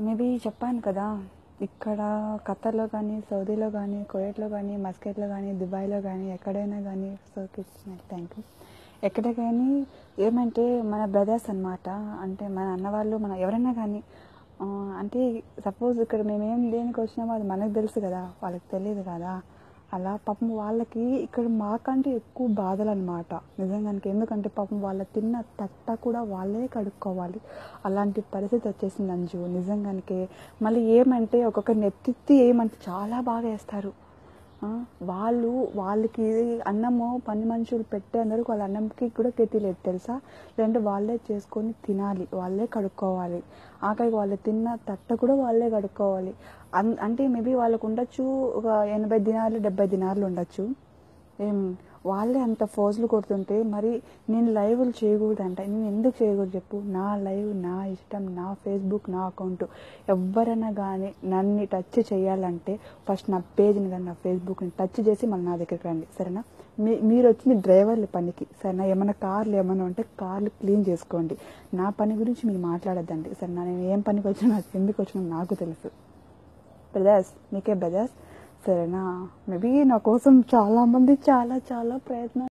Maybe చెప్పాను కదా, ఇక్కడ ఖతర్లో కానీ, సౌదీలో కానీ, కువైట్లో కానీ, మస్కట్లో కానీ, దుబాయ్లో కానీ, ఎక్కడైనా కానీ, థ్యాంక్ యూ, ఎక్కడ కానీ ఏమంటే మన బ్రదర్స్ అనమాట. అంటే మన అన్నవాళ్ళు, మన ఎవరైనా కానీ అంటే సపోజ్ ఇక్కడ మేమేం దేనికి వచ్చినామో అది మనకు తెలుసు కదా, వాళ్ళకి తెలియదు కదా. అలా పాపం వాళ్ళకి ఇక్కడ మాకంటే ఎక్కువ బాధలు అనమాట నిజంగానికి. ఎందుకంటే పాపం వాళ్ళ తిన్న తట్ట కూడా వాళ్ళే కడుక్కోవాలి, అలాంటి పరిస్థితి వచ్చేసింది అంజు నిజంగానికి. మళ్ళీ ఏమంటే ఒక్కొక్కరిని ఎత్తిత్తి ఏమంటే చాలా బాగా వేస్తారు. వాళ్ళకి అన్నము పని మనుషులు పెట్టేందుకు వాళ్ళ అన్నంకి కూడా గతి లేదు తెలుసా. లేదంటే వాళ్ళే చేసుకొని తినాలి, వాళ్ళే కడుక్కోవాలి, ఆఖరికి వాళ్ళు తిన్న తట్ట కూడా వాళ్ళే కడుక్కోవాలి. అంటే మేబీ వాళ్ళకు ఉండొచ్చు ఒక 80 దినాలు 70 దినాలు ఉండొచ్చు. వాళ్ళే అంత ఫోజులు కొడుతుంటే మరి నేను లైవ్లు చేయకూడదంట. నేను ఎందుకు చేయకూడదు చెప్పు? నా లైవ్, నా ఇష్టం, నా ఫేస్బుక్, నా అకౌంట్. ఎవరైనా కానీ నన్ను టచ్ చేయాలంటే ఫస్ట్ నా పేజ్ని కానీ, నా ఫేస్బుక్ని టచ్ చేసి మళ్ళీ నా దగ్గరికి రండి, సరేనా? మీరు వచ్చి మీ డ్రైవర్ల పనికి, సరేనా? ఏమైనా కార్లు ఏమైనా ఉంటే కార్లు క్లీన్ చేసుకోండి. నా పని గురించి మీరు మాట్లాడద్దండి, సరేనా? నేను ఏం పనికి వచ్చినా, నాకు ఎందుకు వచ్చినా నాకు తెలుసు. బ్రదర్స్, మీకే బ్రదర్స్, సరేనా? మేబీ నా కోసం చాలామంది చాలా చాలా ప్రయత్నం